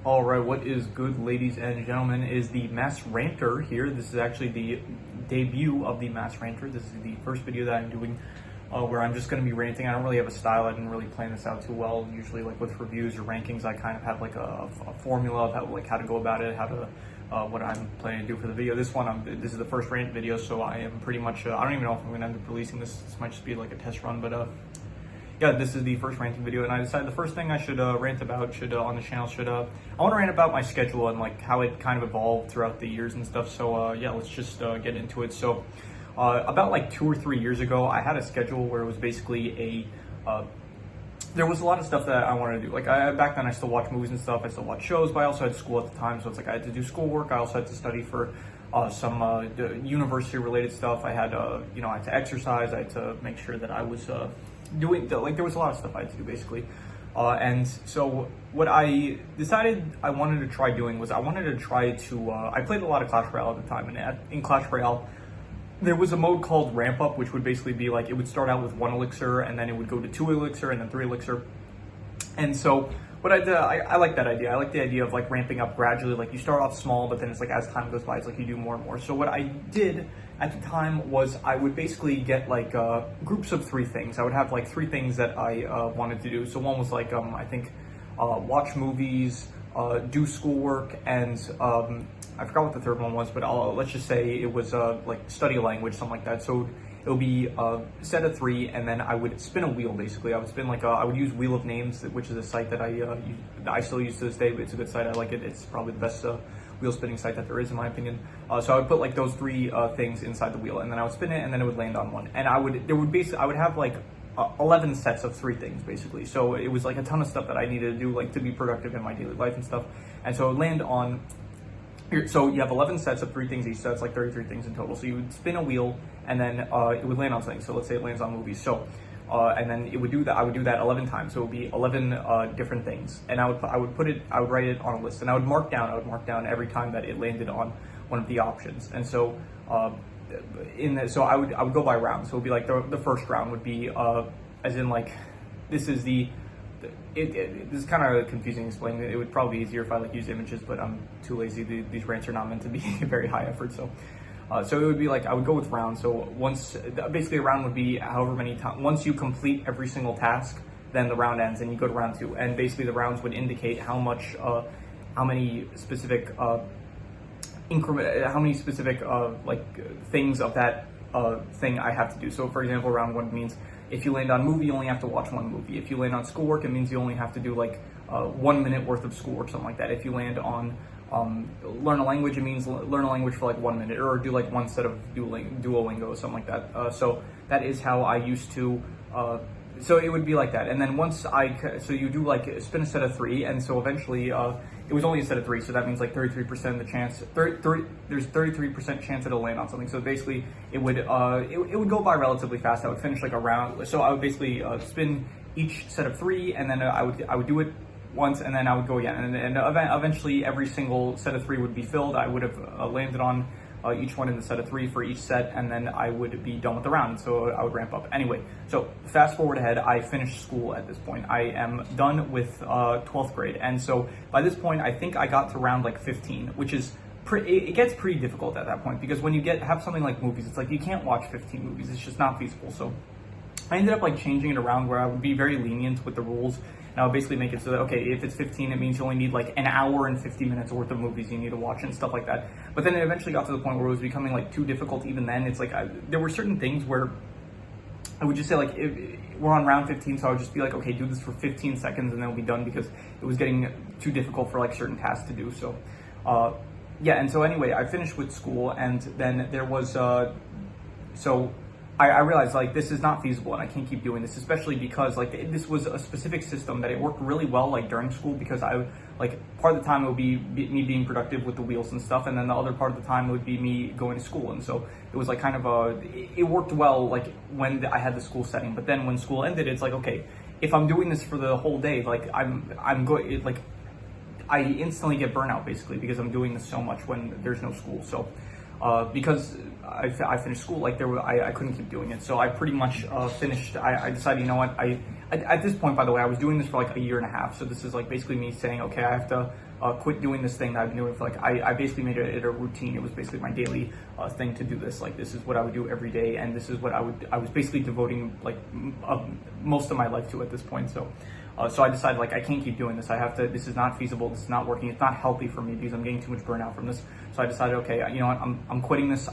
All right, what is good, ladies and gentlemen, is the Mass Ranter here. This is actually the debut of the Mass Ranter. This is the first video that I'm doing where I'm just going to be ranting. I don't really have a style. I didn't really plan this out too well. Usually, like with reviews or rankings, I kind of have like a formula of how to go about it, how to what I'm planning to do for the video. This is the first rant video, so I am pretty much. I don't even know if I'm going to end up releasing this. This might just be like a test run, but yeah, this is the first ranting video, and I decided the first thing I should rant about on the channel I want to rant about my schedule and like how it kind of evolved throughout the years and stuff. So yeah, let's just get into it. So about like 2 or 3 years ago, I had a schedule where it was basically there was a lot of stuff that I wanted to do. Like back then I still watched movies and stuff. I still watched shows, but I also had school at the time. So it's like I had to do schoolwork. I also had to study for some university related stuff. I had I had to exercise. I had to make sure that I was doing, like, there was a lot of stuff I had to do basically. And so what I decided I wanted to try doing was I wanted to try to, I played a lot of Clash Royale at the time, and in Clash Royale, there was a mode called Ramp Up, which would basically be like, it would start out with 1 elixir, and then it would go to 2 elixir, and then 3 elixir. And so what I did, I like that idea. I like the idea of like ramping up gradually. Like you start off small, but then it's like as time goes by, it's like you do more and more. So what I did at the time was I would basically get like groups of 3 things. I would have like 3 things that I wanted to do. So one was like, I think watch movies, do schoolwork, and I forgot what the third one was, but let's just say it was like study a language, something like that. So it would be a set of 3, and then I would spin a wheel. Basically, I would spin like I would use Wheel of Names, which is a site that I still use to this day. But it's a good site. I like it. It's probably the best wheel spinning site that there is, in my opinion. So I would put like those 3 things inside the wheel, and then I would spin it, and then it would land on one. And I would have like 11 sets of 3 things basically. So it was like a ton of stuff that I needed to do, like to be productive in my daily life and stuff. And so it would land on. So you have 11 sets of 3 things each, so that's like 33 things in total. So you would spin a wheel, and then it would land on something. So let's say it lands on movies. So and then it would do that. I would do that 11 times. So it would be 11 different things, and I would write it on a list, and I would mark down every time that it landed on one of the options. And so so I would go by round. So it would be like the first round would be as in like this is the. This is kind of confusing to explain. It would probably be easier if I like use images, but I'm too lazy. These rants are not meant to be very high effort. So so it would be like I would go with rounds. So basically a round would be however many times. Once you complete every single task, then the round ends and you go to round 2. And basically the rounds would indicate how many specific things of that thing I have to do. So for example, round 1 means if you land on movie, you only have to watch 1 movie. If you land on schoolwork, it means you only have to do like 1 minute worth of schoolwork, something like that. If you land on learn a language, it means learn a language for like 1 minute, or do like 1 set of Duolingo, something like that. So that is how I used to. So it would be like that, and then so you do like spin a set of 3, and so eventually it was only a set of 3, so that means like 33% of the chance. There's 33% chance it'll land on something. So basically, it would go by relatively fast. I would finish like a round. So I would basically spin each set of 3, and then I would do it once, and then I would go again, and eventually every single set of 3 would be filled. I would have landed on each one in the set of 3 for each set, and then I would be done with the round. So I would ramp up. Anyway, so fast forward ahead, I finished school at this point. I am done with 12th grade, and so by this point, I think I got to round like 15, which is it gets pretty difficult at that point, because when you have something like movies, it's like you can't watch 15 movies. It's just not feasible. So I ended up like changing it around where I would be very lenient with the rules. And I would basically make it so that, okay, if it's 15, it means you only need like an hour and 50 minutes worth of movies you need to watch and stuff like that. But then it eventually got to the point where it was becoming like too difficult even then. It's like there were certain things where I would just say like, we're on round 15, so I would just be like, okay, do this for 15 seconds and then we'll be done, because it was getting too difficult for like certain tasks to do. So yeah, and so anyway, I finished with school, and then there was, so I realized like this is not feasible and I can't keep doing this, especially because like this was a specific system that it worked really well like during school, because I like part of the time it would be me being productive with the wheels and stuff, and then the other part of the time it would be me going to school. And so it was like kind of it worked well like when I had the school setting. But then when school ended, it's like, okay, if I'm doing this for the whole day, like I'm going, like I instantly get burnout basically, because I'm doing this so much when there's no school. So because I finished school, like I couldn't keep doing it. So I pretty much finished. I decided, you know what, at this point, by the way, I was doing this for like a year and a half. So this is like basically me saying, okay, I have to quit doing this thing that I've been doing for like, I basically made it a routine. It was basically my daily thing to do this. Like, this is what I would do every day, and this is what I was basically devoting like most of my life to at this point. So I decided, like, I can't keep doing this. I have to. This is not feasible. This is not working. It's not healthy for me because I'm getting too much burnout from this. So I decided, okay, you know what? I'm quitting this.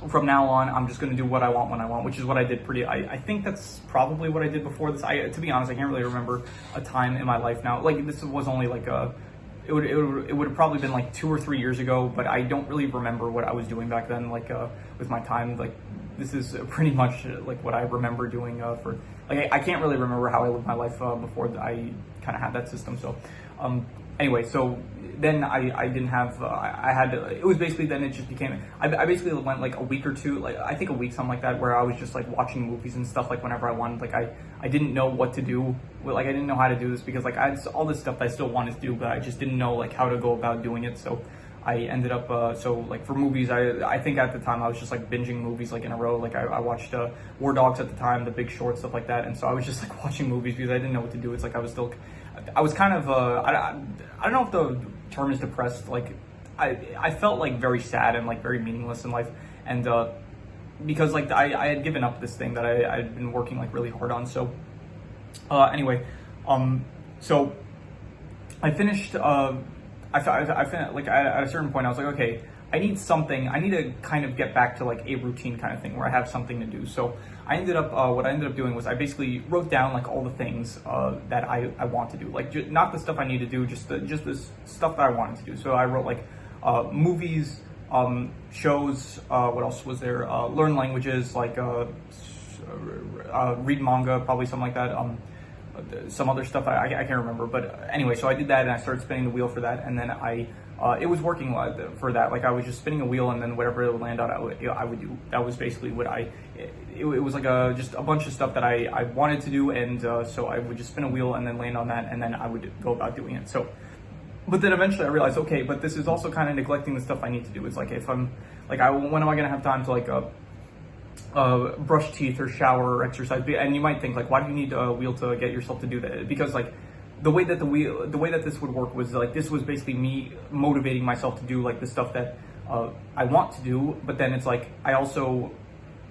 From now on, I'm just going to do what I want when I want, which is what I did I think that's probably what I did before this. To be honest, I can't really remember a time in my life now. Like, this was only like it would have probably been like 2 or 3 years ago, but I don't really remember what I was doing back then, like with my time. Like, this is pretty much like what I remember doing for, like, I can't really remember how I lived my life before I kind of had that system. So anyway, so then I didn't have, I had to, it was basically, then it just became, I basically went like a week or two, like I think a week, something like that, where I was just like watching movies and stuff like whenever I wanted. Like I didn't know what to do, like I didn't know how to do this because like I had all this stuff that I still wanted to do, but I just didn't know like how to go about doing it. So I ended up, so like for movies, I think at the time I was just like binging movies like in a row. Like I watched War Dogs at the time, The Big Short, stuff like that. And so I was just like watching movies because I didn't know what to do. It's like I was kind of, I don't know if the term is depressed. Like I felt like very sad and like very meaningless in life. And because like I had given up this thing that I had been working like really hard on. So anyway, so I finished, I finished, like at a certain point I was like, okay, I need something, I need to kind of get back to like a routine kind of thing where I have something to do. So I ended up, what I ended up doing was I basically wrote down like all the things that I want to do, like not the stuff I need to do, just this stuff that I wanted to do. So I wrote like movies, shows, what else was there? Learn languages, like read manga, probably something like that. Some other stuff I can't remember, but anyway, so I did that and I started spinning the wheel for that, and then it was working for that. Like I was just spinning a wheel, and then whatever it would land on, I would do. That was basically what it was like just a bunch of stuff that I wanted to do, and so I would just spin a wheel and then land on that, and then I would go about doing it. So, but then eventually I realized, okay, but this is also kind of neglecting the stuff I need to do. It's like if I'm like, when am I gonna have time to like brush teeth or shower or exercise? And you might think like, why do you need a wheel to get yourself to do that? Because like the way that this would work was like, this was basically me motivating myself to do like the stuff that I want to do, but then it's like I also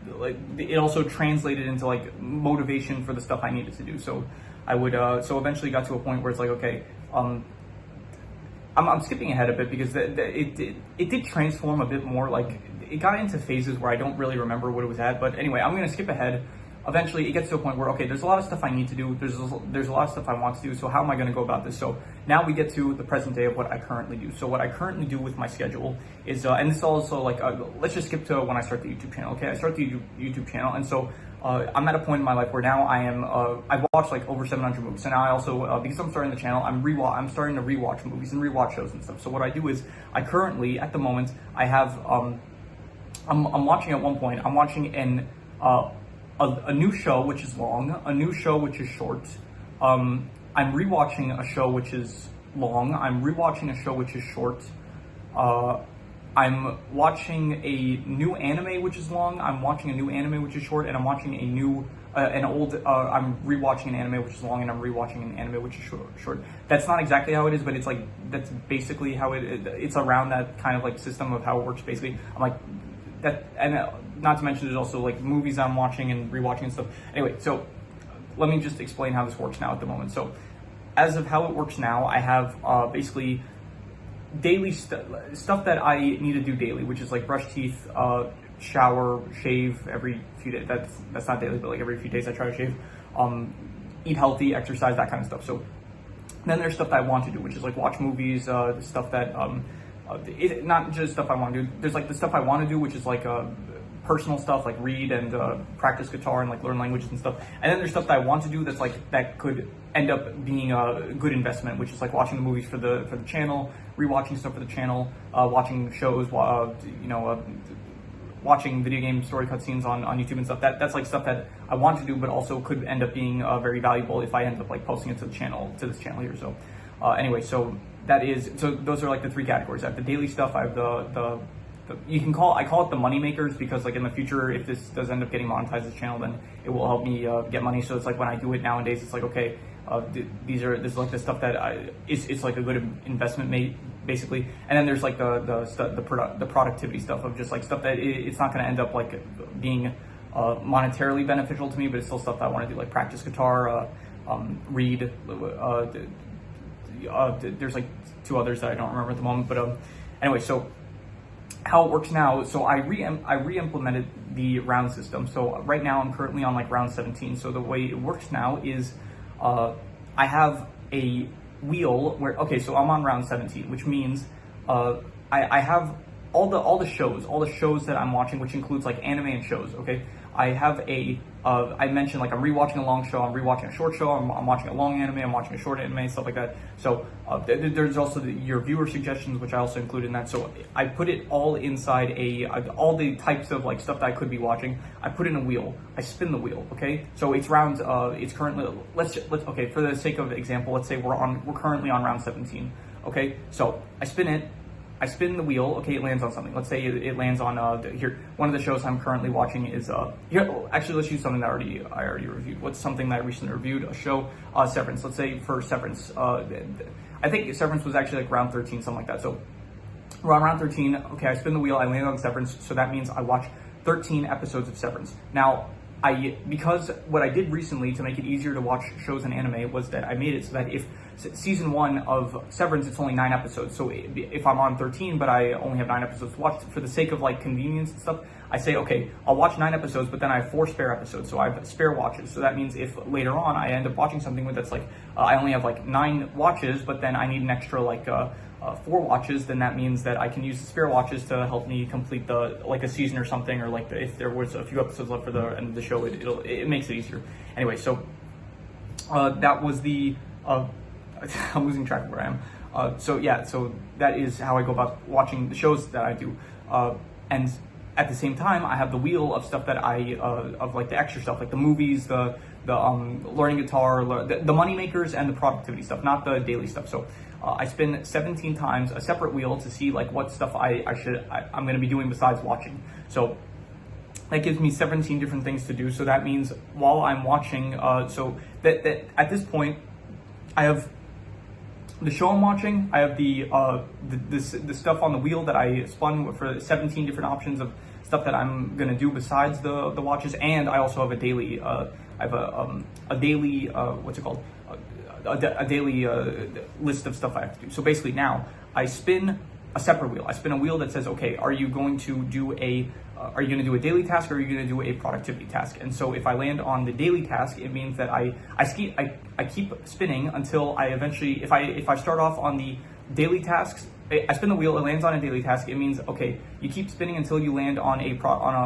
like it also translated into like motivation for the stuff I needed to do. So I would so eventually got to a point where it's like, okay, I'm skipping ahead a bit because it did transform a bit more. Like it got into phases where I don't really remember what it was at. But anyway, I'm going to skip ahead. Eventually, it gets to a point where, okay, there's a lot of stuff I need to do. There's a lot of stuff I want to do. So how am I going to go about this? So now we get to the present day of what I currently do. So what I currently do with my schedule is, and this is also like, let's just skip to when I start the YouTube channel. Okay, I start the YouTube channel, and so I'm at a point in my life where now I've watched like over 700 movies. So now I also, because I'm starting the channel, I'm starting to rewatch movies and rewatch shows and stuff. So what I do is, I currently, at the moment, I have, I'm watching at one point, I'm watching a new show which is long, a new show which is short. I'm rewatching a show which is long. I'm rewatching a show which is short. I'm watching a new anime which is long. I'm watching a new anime which is short, and I'm watching a new I'm rewatching an anime which is long, and I'm rewatching an anime which is short. That's not exactly how it is, but it's like that's basically how it's around that kind of like system of how it works. Basically, I'm like that, and not to mention there's also like movies I'm watching and rewatching and stuff. Anyway, so let me just explain how this works now at the moment. So as of how it works now, I have basically daily stuff that I need to do daily, which is like brush teeth, shower, shave every few days. That's not daily, but like every few days I try to shave. Eat healthy, exercise, that kind of stuff. So then there's stuff that I want to do, which is like watch movies, the stuff that not just stuff I want to do. There's like the stuff I want to do, which is like personal stuff, like read and practice guitar and like learn languages and stuff. And then there's stuff that I want to do that's like that could end up being a good investment, which is like watching the movies for the channel, rewatching stuff for the channel, watching shows, watching video game story cutscenes on YouTube and stuff. That's like stuff that I want to do, but also could end up being very valuable if I end up like posting it to the channel, to this channel here. So anyway, so those are like the three categories. I have the daily stuff, I have the I call it the money makers, because like in the future, if this does end up getting monetized as a channel, then it will help me get money. So it's like when I do it nowadays, it's like, okay, this is like the stuff that it's like a good investment basically. And then there's like the productivity stuff of just like stuff that it's not going to end up like being monetarily beneficial to me, but it's still stuff that I want to do, like practice guitar, read. There's like two others that I don't remember at the moment, but anyway, so how it works now, so I re-implemented the round system. So right now I'm currently on like round 17. So the way it works now is I have a wheel where, okay, so I'm on round 17, which means I have all the shows that I'm watching, which includes like anime and shows. Okay, I have I mentioned like I'm rewatching a long show, I'm rewatching a short show, I'm watching a long anime, I'm watching a short anime, stuff like that. So there's also your viewer suggestions, which I also include in that. So I put it all inside all the types of like stuff that I could be watching. I put in a wheel, I spin the wheel. Okay, so it's round. It's currently let's okay, for the sake of example, let's say we're currently on round 17. Okay, so I spin it. I spin the wheel, okay, it lands on something. Let's say it lands on, here, one of the shows I'm currently watching is, here, actually, let's use something that I already reviewed. What's something that I recently reviewed? A show, Severance. Let's say for Severance, I think Severance was actually like round 13, something like that. So we're on round 13, okay, I spin the wheel, I land on Severance, so that means I watch 13 episodes of Severance. Now, because what I did recently to make it easier to watch shows and anime was that I made it so that if season 1 of Severance, it's only 9 episodes. So if I'm on 13, but I only have 9 episodes to watch, for the sake of like convenience and stuff, I say, okay, I'll watch 9 episodes, but then I have 4 spare episodes. So I have spare watches. So that means if later on I end up watching something that's like, I only have like 9 watches, but then I need an extra like 4 watches, then that means that I can use the spare watches to help me complete like a season or something, or like if there was a few episodes left for the end of the show, it makes it easier. Anyway, so that was the I'm losing track of where I am. So yeah, so that is how I go about watching the shows that I do, and at the same time I have the wheel of stuff that of like the extra stuff, like the movies, the learning guitar, the money makers, and the productivity stuff, not the daily stuff. So I spin 17 times a separate wheel to see like what stuff I'm going to be doing besides watching. So that gives me 17 different things to do. So that means while I'm watching, so that at this point I have the show I'm watching, I have the stuff on the wheel that I spun for 17 different options of stuff that I'm gonna do besides the watches, and I also have a daily a daily what's it called, a daily list of stuff I have to do. So basically now I spin a separate wheel. I spin a wheel that says, okay, are you going to do a daily task, or are you going to do a productivity task? And so if I land on the daily task, it means that I keep spinning until I eventually, if I start off on the daily tasks, I spin the wheel, it lands on a daily task, it means, okay, you keep spinning until you land on a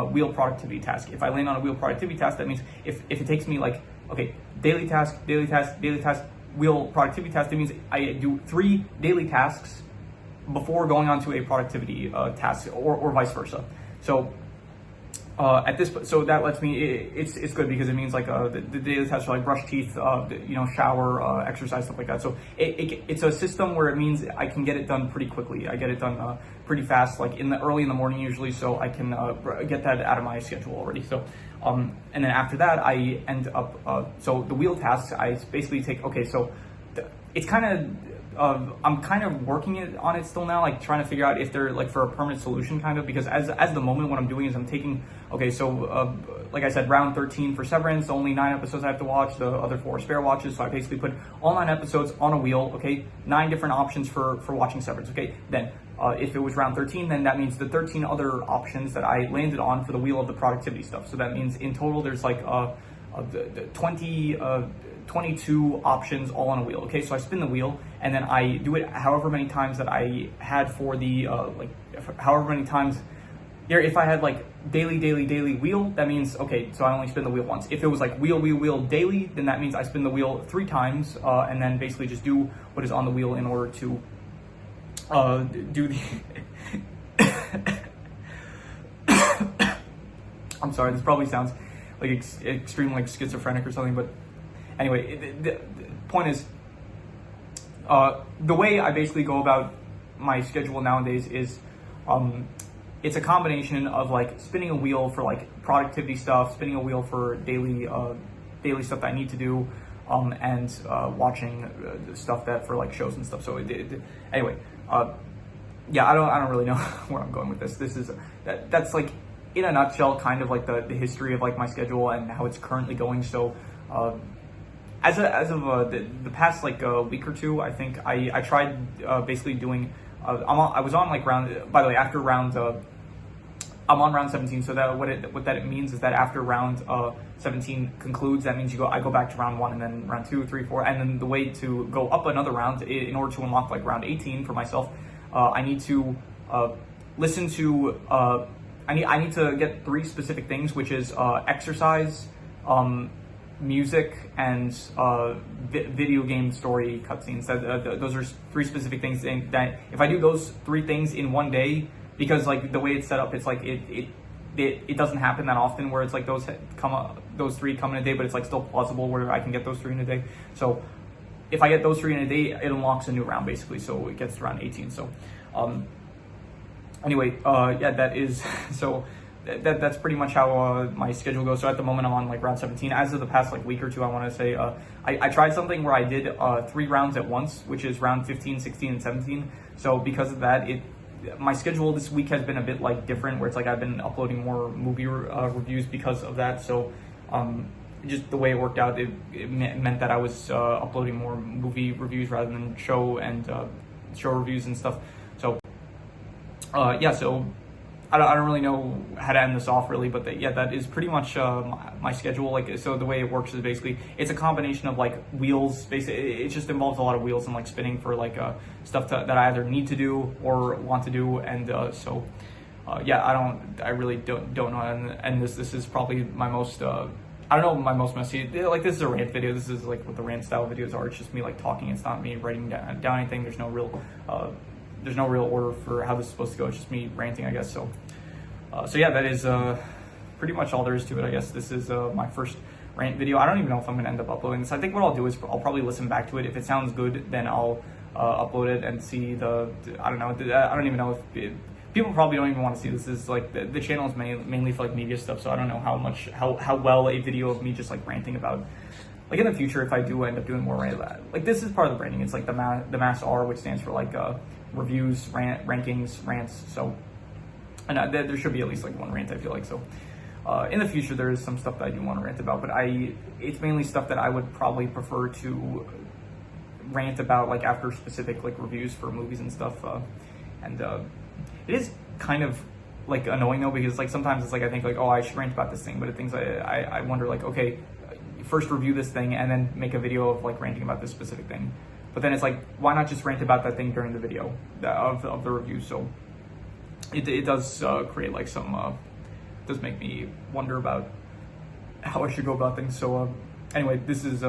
wheel productivity task. If I land on a wheel productivity task, that means if it takes me like, okay, daily task, wheel productivity task, that means I do 3 daily tasks before going on to a productivity task, or vice versa. So at this, so that lets me, it's good because it means like the daily tasks are like brush teeth, shower, exercise, stuff like that. So it's a system where it means I can get it done pretty quickly. I get it done pretty fast, like early in the morning usually, so I can get that out of my schedule already. So and then after that I end up so the wheel tasks I basically take, okay, so it's kind of I'm kind of working on it still now, like trying to figure out if they're like for a permanent solution, kind of, because as the moment what I'm doing is I'm taking, okay, so like I said, round 13 for Severance, only 9 episodes I have to watch, the other 4 spare watches, so I basically put all 9 episodes on a wheel, okay, 9 different options for watching Severance, okay, then if it was round 13, then that means the 13 other options that I landed on for the wheel of the productivity stuff. So that means in total there's like 22 options all on a wheel. Okay, so I spin the wheel and then I do it however many times that I had for the however many times here. If I had like daily wheel, that means, okay, so I only spin the wheel once. If it was like wheel daily, then that means I spin the wheel 3 times and then basically just do what is on the wheel in order to do the I'm sorry, this probably sounds like extremely like schizophrenic or something, but anyway, the point is, the way I basically go about my schedule nowadays is it's a combination of like spinning a wheel for like productivity stuff, spinning a wheel for daily stuff that I need to do, and watching stuff that for like shows and stuff. So anyway, yeah, I don't really know where I'm going with this. That's like in a nutshell kind of like the history of like my schedule and how it's currently going. So as of the past like week or two, I think I tried basically doing I was on like round, by the way, after round I'm on round 17, so that what that means is that after round 17 concludes, that means I go back to round 1, and then round 2, 3, 4, and then the way to go up another round in order to unlock like round 18 for myself, I need to listen to I need to get 3 specific things, which is exercise, music, and video game story cutscenes. Those are 3 specific things that if I do those 3 things in one day, because like the way it's set up, it's like it doesn't happen that often where it's like those 3 come in a day, but it's like still plausible where I can get those 3 in a day. So if I get those 3 in a day, it unlocks a new round basically, so it gets to round 18. So anyway, yeah, that is so that's pretty much how my schedule goes. So at the moment I'm on like round 17. As of the past like week or two, I want to say I tried something where I did 3 rounds at once, which is round 15, 16, and 17. So because of that, my schedule this week has been a bit like different, where it's like I've been uploading more movie reviews because of that. So just the way it worked out, it meant that I was uploading more movie reviews rather than show reviews and stuff. So yeah, so I don't really know how to end this off really, but yeah, that is pretty much my schedule. Like, so the way it works is basically it's a combination of like wheels. Basically, it just involves a lot of wheels and like spinning for like stuff that I either need to do or want to do, and so yeah, I really don't know. And this is probably my most I don't know, my most messy. Like, this is a rant video. This is like what the rant style videos are. It's just me like talking. It's not me writing down anything. There's no real order for how this is supposed to go. It's just me ranting, I guess. So yeah, that is pretty much all there is to it, I guess. This is my first rant video. I don't even know if I'm gonna end up uploading this. I think what I'll do is I'll probably listen back to it. If it sounds good, then I'll upload it and see I don't know. I don't even know if people probably don't even want to see this. This is like the channel is mainly for like media stuff, so I don't know how well a video of me just like ranting about. Like in the future, if I do end up doing more rant, like this is part of the branding. It's like the mass R, which stands for like reviews, rankings, rants. So, and there should be at least like one rant, I feel like. So in the future, there is some stuff that I do want to rant about, but it's mainly stuff that I would probably prefer to rant about like after specific like reviews for movies and stuff. And it is kind of like annoying though, because like sometimes it's like I think like, oh, I should rant about this thing, but it things I wonder like, okay, first review this thing and then make a video of like ranting about this specific thing. But then it's like, why not just rant about that thing during the video of the review? So it does create like some does make me wonder about how I should go about things. So anyway, this is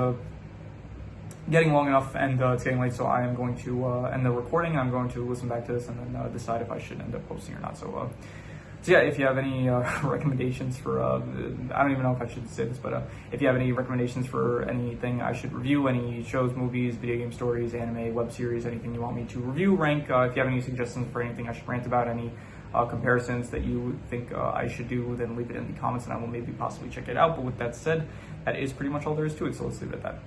getting long enough, and it's getting late, so I am going to end the recording. I'm going to listen back to this and then decide if I should end up posting or not. So yeah, if you have any recommendations for, I don't even know if I should say this, but if you have any recommendations for anything I should review, any shows, movies, video game stories, anime, web series, anything you want me to review, rank, if you have any suggestions for anything I should rant about, any comparisons that you think I should do, then leave it in the comments and I will maybe possibly check it out. But with that said, that is pretty much all there is to it, so let's leave it at that.